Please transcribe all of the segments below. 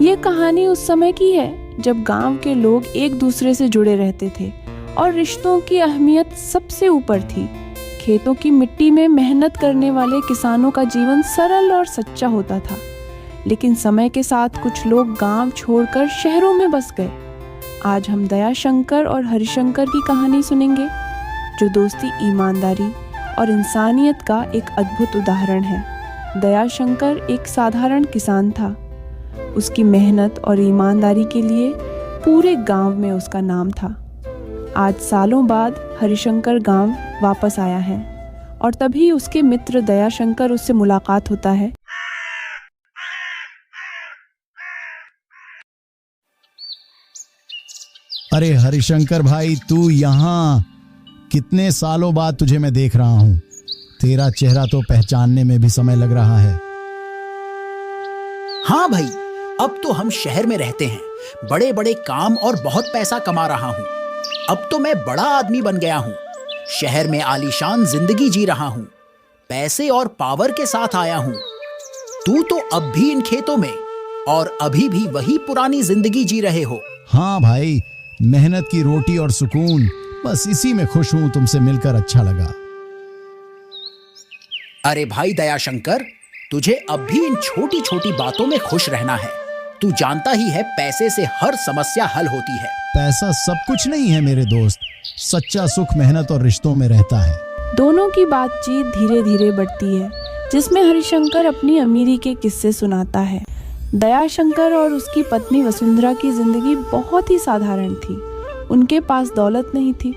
ये कहानी उस समय की है जब गांव के लोग एक दूसरे से जुड़े रहते थे और रिश्तों की अहमियत सबसे ऊपर थी। खेतों की मिट्टी में मेहनत करने वाले किसानों का जीवन सरल और सच्चा होता था। लेकिन समय के साथ कुछ लोग गांव छोड़कर शहरों में बस गए। आज हम दयाशंकर और हरिशंकर की कहानी सुनेंगे, जो दोस्ती, ईमानदारी और इंसानियत का एक अद्भुत उदाहरण है। दयाशंकर एक साधारण किसान था। उसकी मेहनत और ईमानदारी के लिए पूरे गांव में उसका नाम था। आज सालों बाद हरिशंकर गांव वापस आया है और तभी उसके मित्र दयाशंकर उससे मुलाकात होता है। अरे हरिशंकर भाई, तू यहाँ? कितने सालों बाद तुझे मैं देख रहा हूँ। तेरा चेहरा तो पहचानने में भी समय लग रहा है। हाँ भाई, अब तो हम शहर में रहते हैं, बड़े बड़े काम और बहुत पैसा कमा रहा हूँ। अब तो मैं बड़ा आदमी बन गया हूँ, शहर में आलीशान जिंदगी जी रहा हूँ, पैसे और पावर के साथ आया हूँ। तू तो अब भी इन खेतों में और अभी भी वही पुरानी जिंदगी जी रहे हो। हाँ भाई, मेहनत की रोटी और सुकून, बस इसी में खुश हूँ। तुमसे मिलकर अच्छा लगा। अरे भाई दयाशंकर, तुझे अब भी इन छोटी छोटी बातों में खुश रहना है। तू जानता ही है, पैसे से हर समस्या हल होती है। पैसा सब कुछ नहीं है मेरे दोस्त, सच्चा सुख मेहनत और रिश्तों में रहता है। दोनों की बातचीत धीरे धीरे बढ़ती है, जिसमें हरिशंकर अपनी अमीरी के किस्से सुनाता है। दयाशंकर और उसकी पत्नी वसुंधरा की जिंदगी बहुत ही साधारण थी। उनके पास दौलत नहीं थी,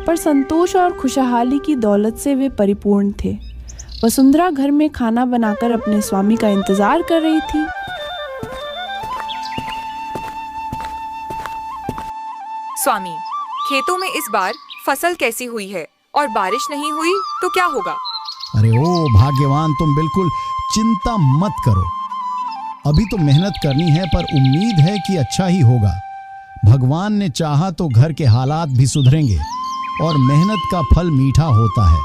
पर संतोष और खुशहाली की दौलत से वे परिपूर्ण थे। वसुंधरा घर में खाना बनाकर अपने स्वामी का इंतजार कर रही थी। स्वामी, खेतों में इस बार फसल कैसी हुई है और बारिश नहीं हुई तो क्या होगा? अरे ओ भाग्यवान, तुम बिल्कुल चिंता मत करो। अभी तो मेहनत करनी है, पर उम्मीद है कि अच्छा ही होगा। भगवान ने चाहा तो घर के हालात भी सुधरेंगे और मेहनत का फल मीठा होता है।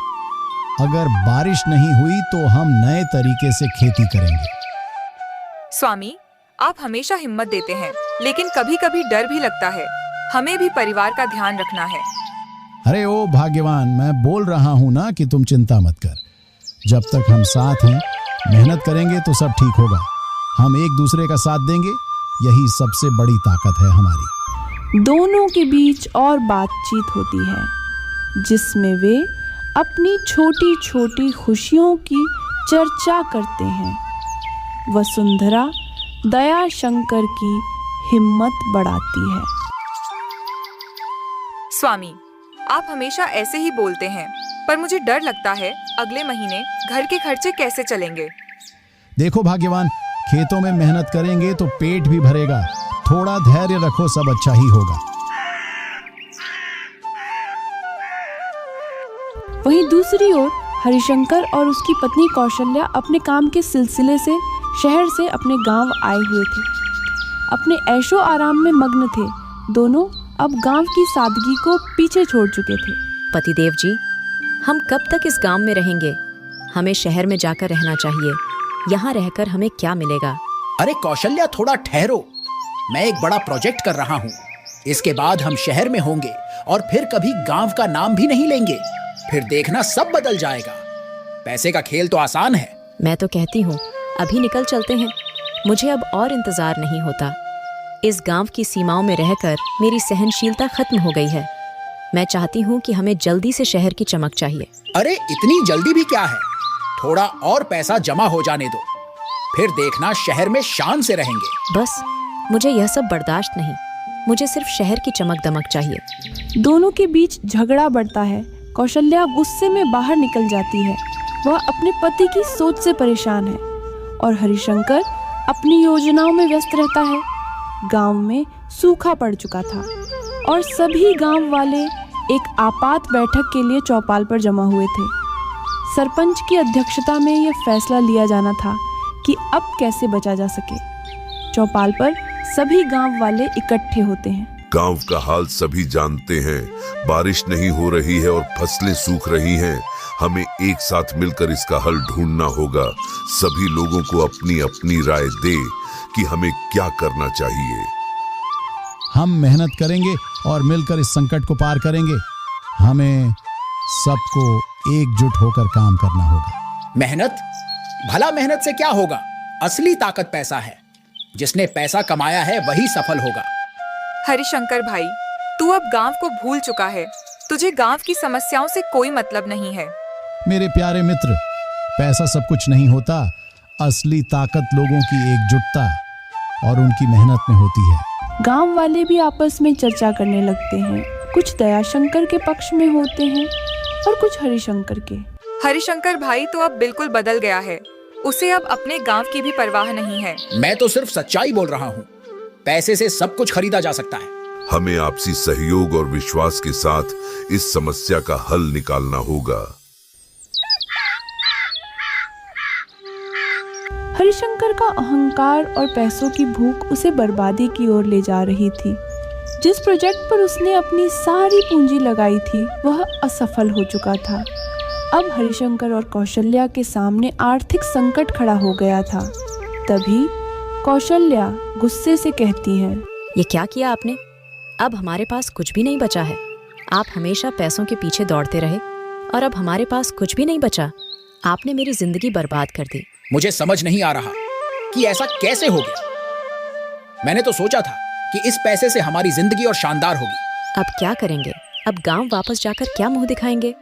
अगर बारिश नहीं हुई तो हम नए तरीके से खेती करेंगे। स्वामी, आप हमेशा हिम्मत देते हैं, लेकिन कभी कभी डर भी लगता है। हमें भी परिवार का ध्यान रखना है। अरे ओ भाग्यवान, मैं बोल रहा हूं ना कि तुम चिंता मत कर। जब तक हम साथ हैं, मेहनत करेंगे तो सब ठीक होगा। हम एक दूसरे का साथ देंगे, यही सबसे बड़ी ताकत है हमारी। दोनों के बीच और बातचीत होती है, जिसमें वे अपनी छोटी छोटी खुशियों की चर्चा करते हैं। वसुंधरा दयाशंकर की हिम्मत बढ़ाती है। स्वामी, आप हमेशा ऐसे ही बोलते हैं, पर मुझे डर लगता है अगले महीने घर के खर्चे कैसे चलेंगे। देखो भाग्यवान, खेतों में मेहनत करेंगे तो पेट भी भरेगा। थोड़ा धैर्य रखो, सब अच्छा ही होगा। वहीं दूसरी ओर हरिशंकर और उसकी पत्नी कौशल्या अपने काम के सिलसिले से शहर से अपने गांव आए हुए थे। अपने ऐशो आराम में मग्न थे। दोनों अब गांव की सादगी को पीछे छोड़ चुके थे। पतिदेव जी, हम कब तक इस गांव में रहेंगे? हमें शहर में जाकर रहना चाहिए। यहाँ रहकर हमें क्या मिलेगा? अरे कौशल्या, थोड़ा ठहरो। मैं एक बड़ा प्रोजेक्ट कर रहा हूँ। इसके बाद हम शहर में होंगे और फिर कभी गांव का नाम भी नहीं लेंगे। फिर देखना, सब बदल जाएगा। पैसे का खेल तो आसान है। मैं तो कहती हूँ अभी निकल चलते हैं। मुझे अब और इंतजार नहीं होता। इस गांव की सीमाओं में रहकर मेरी सहनशीलता खत्म हो गई है। मैं चाहती हूँ कि हमें जल्दी से शहर की चमक चाहिए। अरे इतनी जल्दी भी क्या है? थोड़ा और पैसा जमा हो जाने दो, फिर देखना शहर में शान से रहेंगे। बस मुझे यह सब बर्दाश्त नहीं। मुझे सिर्फ शहर की चमक दमक चाहिए। दोनों के बीच झगड़ा बढ़ता है। कौशल्या गुस्से में बाहर निकल जाती है। वह अपने पति की सोच से परेशान है और हरिशंकर अपनी योजनाओं में व्यस्त रहता है। गांव में सूखा पड़ चुका था और सभी गांव वाले एक आपात बैठक के लिए चौपाल पर जमा हुए थे। सरपंच की अध्यक्षता में यह फैसला लिया जाना था कि अब कैसे बचा जा सके। चौपाल पर सभी गांव वाले इकट्ठे होते हैं। गांव का हाल सभी जानते हैं। बारिश नहीं हो रही है और फसलें सूख रही हैं। हमें एक साथ मिलकर इसका हल ढूंढना होगा। सभी लोगों को अपनी अपनी राय दे कि हमें क्या करना चाहिए। हम मेहनत करेंगे और मिलकर इस संकट को पार करेंगे। हमें सबको एकजुट होकर काम करना होगा। मेहनत? भला मेहनत से क्या होगा? असली ताकत पैसा है। जिसने पैसा कमाया है वही सफल होगा। हरिशंकर भाई, तू अब गांव को भूल चुका है। तुझे गांव की समस्याओं से कोई मतलब नहीं है। मेरे प्यारे मित्र, पैसा सब कुछ नहीं होता। असली ताकत लोगों की एकजुटता और उनकी मेहनत में होती है। गांव वाले भी आपस में चर्चा करने लगते हैं। कुछ दयाशंकर के पक्ष में होते हैं और कुछ हरिशंकर के। हरिशंकर भाई तो अब बिल्कुल बदल गया है। उसे अब अपने गांव की भी परवाह नहीं है। मैं तो सिर्फ सच्चाई बोल रहा हूँ। पैसे से सब कुछ खरीदा जा सकता है। हमें आपसी सहयोग और विश्वास के साथ इस समस्या का हल निकालना होगा। हरिशंकर का अहंकार और पैसों की भूख उसे बर्बादी की ओर ले जा रही थी। जिस प्रोजेक्ट पर उसने अपनी सारी पूंजी लगाई थी वह असफल हो चुका था। अब हरिशंकर और कौशल्या के सामने आर्थिक संकट खड़ा हो गया था। तभी कौशल्या गुस्से से कहती है, ये क्या किया आपने? अब हमारे पास कुछ भी नहीं बचा है। आप हमेशा पैसों के पीछे दौड़ते रहे और अब हमारे पास कुछ भी नहीं बचा। आपने मेरी जिंदगी बर्बाद कर दी। मुझे समझ नहीं आ रहा कि ऐसा कैसे हो गया। मैंने तो सोचा था कि इस पैसे से हमारी जिंदगी और शानदार होगी। अब क्या करेंगे? अब गांव वापस जाकर क्या मुंह दिखाएंगे?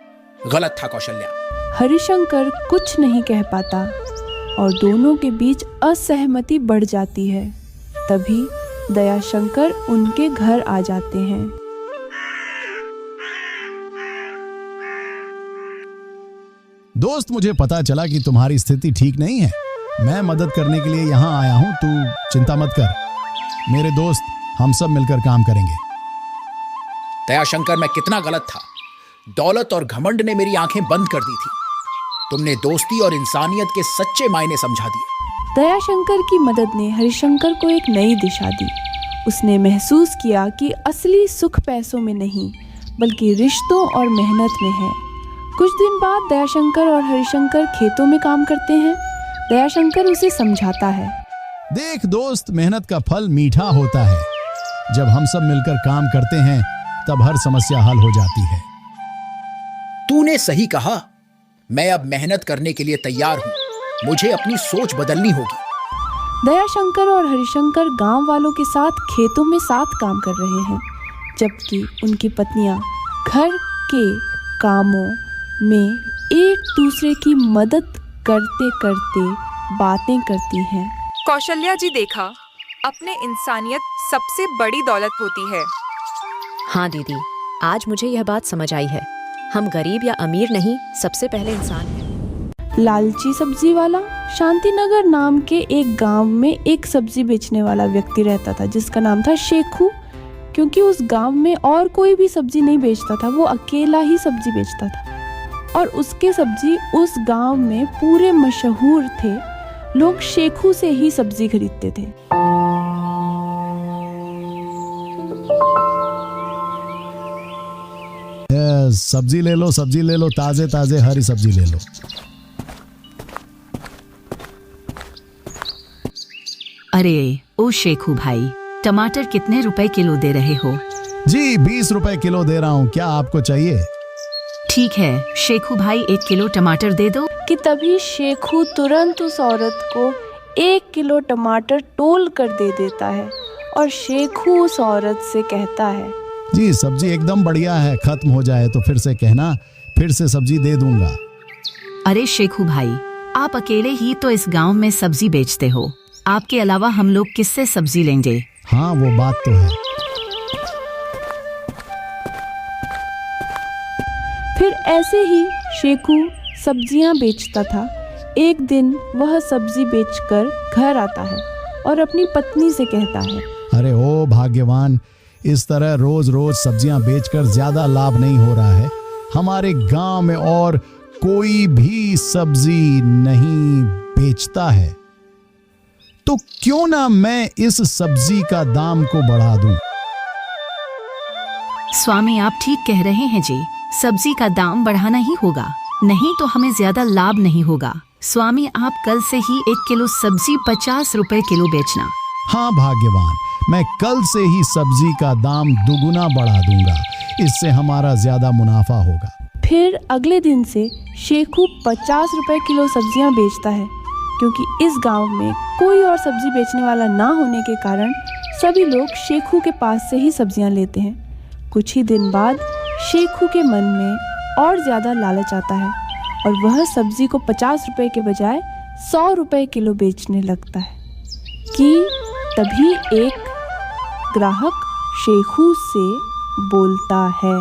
गलत था कौशल्या। हरिशंकर कुछ नहीं कह पाता और दोनों के बीच असहमति बढ़ जाती है। तभी दयाशंकर उनके घर आ जाते हैं। दोस्त, मुझे पता चला कि तुम्हारी स्थिति ठीक नहीं है। मैं मदद करने के लिए यहाँ आया हूँ। तू चिंता मत कर मेरे दोस्त, हम सब मिलकर काम करेंगे। दयाशंकर, मैं कितना गलत था। दौलत और घमंड ने मेरी आंखें बंद कर दी थी। तुमने दोस्ती और इंसानियत के सच्चे मायने समझा दिए। दयाशंकर की मदद ने हरिशंकर को एक नई दिशा दी। उसने महसूस किया कि असली सुख पैसों में नहीं बल्कि रिश्तों और मेहनत में है। कुछ दिन बाद दयाशंकर और हरिशंकर खेतों में काम करते हैं। दयाशंकर उसे समझाता है, देख दोस्त, मेहनत का फल मीठा होता है। जब हम सब मिलकर काम करते हैं तब हर समस्या हल हो जाती है। तूने सही कहा। मैं अब मेहनत करने के लिए तैयार हूँ। मुझे अपनी सोच बदलनी होगी। दयाशंकर और हरिशंकर गांव वालों के साथ खेतों में साथ काम कर रहे हैं, जबकि उनकी पत्नियां घर के कामों में एक दूसरे की मदद करते करते बातें करती हैं। कौशल्या जी, देखा, अपने इंसानियत सबसे बड़ी दौलत होती है। हाँ दीदी, आज मुझे यह बात समझ आई है। हम गरीब या अमीर नहीं, सबसे पहले इंसान हैं। लालची सब्जी वाला। शांतिनगर नाम के एक गांव में एक सब्जी बेचने वाला व्यक्ति रहता था जिसका नाम था शेखू। क्योंकि उस गांव में और कोई भी सब्जी नहीं बेचता था, वो अकेला ही सब्जी बेचता था और उसके सब्जी उस गांव में पूरे मशहूर थे। लोग शेखू से ही सब्जी खरीदते थे। सब्जी ले लो, सब्जी ले लो, ताजे ताजे हरी सब्जी ले लो। अरे ओ शेखू भाई, टमाटर कितने रुपए किलो दे रहे हो? जी 20 रुपए किलो दे रहा हूँ। क्या आपको चाहिए? ठीक है शेखू भाई, 1 किलो टमाटर दे दो। कि तभी शेखू तुरंत उस औरत को 1 किलो टमाटर तोल कर दे देता है और शेखू उस औरत से कहता है, जी सब्जी एकदम बढ़िया है, खत्म हो जाए तो फिर से कहना, फिर से सब्जी दे दूंगा। अरे शेखू भाई, आप अकेले ही तो इस गांव में सब्जी बेचते हो। आपके अलावा हम लोग किससे सब्जी लेंगे? हाँ वो बात तो है। फिर ऐसे ही शेखू सब्जियां बेचता था। एक दिन वह सब्जी बेचकर घर आता है और अपनी पत्नी से कहता है, अरे ओ भाग्यवान, इस तरह रोज रोज सब्जियां बेचकर ज्यादा लाभ नहीं हो रहा है। हमारे गांव में और कोई भी सब्जी नहीं बेचता है, तो क्यों ना मैं इस सब्जी का दाम को बढ़ा दूं। स्वामी, आप ठीक कह रहे हैं जी, सब्जी का दाम बढ़ाना ही होगा। नहीं तो हमें ज्यादा लाभ नहीं होगा। स्वामी, आप कल से ही 1 किलो सब्जी 50 रुपए किलो बेचना। हाँ भाग्यवान, मैं कल से ही सब्जी का दाम दुगुना बढ़ा दूंगा। इससे हमारा ज्यादा मुनाफा होगा। फिर अगले दिन से शेखू 50 रुपए किलो सब्जियां बेचता है, क्योंकि इस गांव में कोई और सब्जी बेचने वाला ना होने के कारण सभी लोग शेखू के पास से ही सब्जियां लेते हैं। कुछ ही दिन बाद शेखू के मन में और ज़्यादा लालच आता है और वह सब्जी को 50 रुपए के बजाय 100 रुपए किलो बेचने लगता है कि तभी एक ग्राहक शेखू से बोलता है।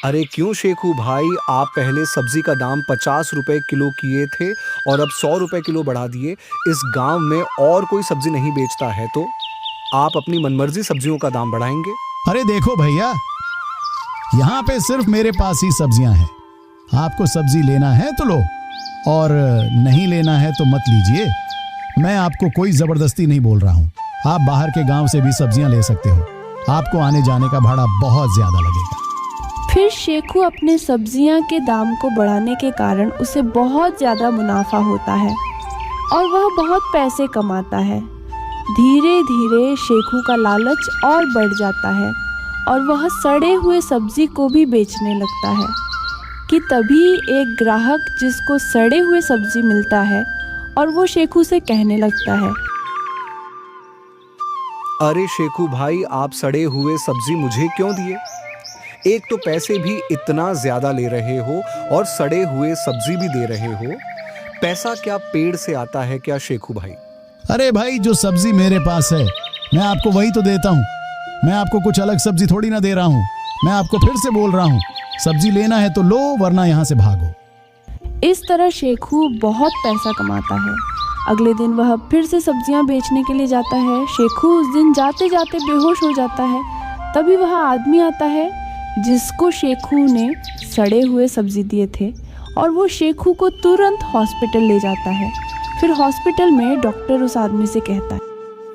अरे क्यों शेखू भाई, आप पहले सब्जी का दाम 50 रुपए किलो किए थे और अब 100 रुपए किलो बढ़ा दिए। इस गांव में और कोई सब्जी नहीं बेचता है तो आप अपनी मनमर्जी सब्जियों का दाम बढ़ाएंगे? अरे देखो भैया, यहाँ पे सिर्फ मेरे पास ही सब्जियां हैं। आपको सब्जी लेना है तो लो, और नहीं लेना है तो मत लीजिए। मैं आपको कोई जबरदस्ती नहीं बोल रहा हूँ। आप बाहर के गांव से भी सब्जियां ले सकते हो। आपको आने जाने का भाड़ा बहुत ज्यादा लगेगा। फिर शेखू अपने सब्जियां के दाम को बढ़ाने के कारण उसे बहुत ज़्यादा मुनाफा होता है और वह बहुत पैसे कमाता है। धीरे धीरे शेखू का लालच और बढ़ जाता है और वह सड़े हुए सब्जी को भी बेचने लगता है कि तभी एक ग्राहक जिसको सड़े हुए सब्जी मिलता है और वो शेखू से कहने लगता है, अरे शेखू भाई, आप सड़े हुए सब्जी मुझे क्यों दिए? एक तो पैसे भी इतना ज्यादा ले रहे हो और सड़े हुए सब्जी भी दे रहे हो। पैसा क्या पेड़ से आता है क्या शेखू भाई? अरे भाई, जो सब्जी मेरे पास है मैं आपको वही तो देता हूँ। मैं आपको कुछ अलग सब्जी थोड़ी ना दे रहा हूँ। मैं आपको फिर से बोल रहा हूँ, सब्जी लेना है तो लो, वरना यहाँ से भागो। इस तरह शेखू बहुत पैसा कमाता है। अगले दिन वह फिर से सब्जियां बेचने के लिए जाता है। शेखू उस दिन जाते जाते बेहोश हो जाता है। तभी वह आदमी आता है जिसको शेखू ने सड़े हुए सब्जी दिए थे और वो शेखू को तुरंत हॉस्पिटल ले जाता है। फिर हॉस्पिटल में डॉक्टर उस आदमी से कहता है,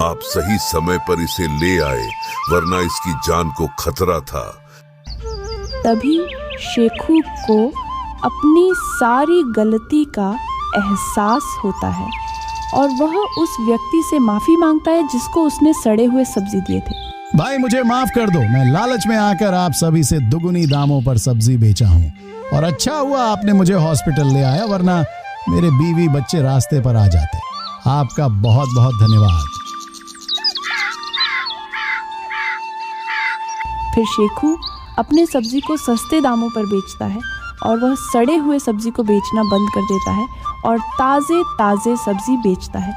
आप सही समय पर इसे ले आए, वरना इसकी जान को खतरा था। तभी शेखू को अपनी सारी गलती का एहसास होता है और वह उस व्यक्ति से माफ़ी मांगता है जिसको उसने सड़े हुए सब्जी दिए थे। भाई मुझे माफ कर दो, मैं लालच में आकर आप सभी से दुगुनी दामों पर सब्जी बेचा हूँ और अच्छा हुआ आपने मुझे हॉस्पिटल ले आया, वरना मेरे बीवी बच्चे रास्ते पर आ जाते। आपका बहुत बहुत धन्यवाद। फिर शेखू अपने सब्जी को सस्ते दामों पर बेचता है और वह सड़े हुए सब्जी को बेचना बंद कर देता है और ताज़े ताज़े सब्जी बेचता है।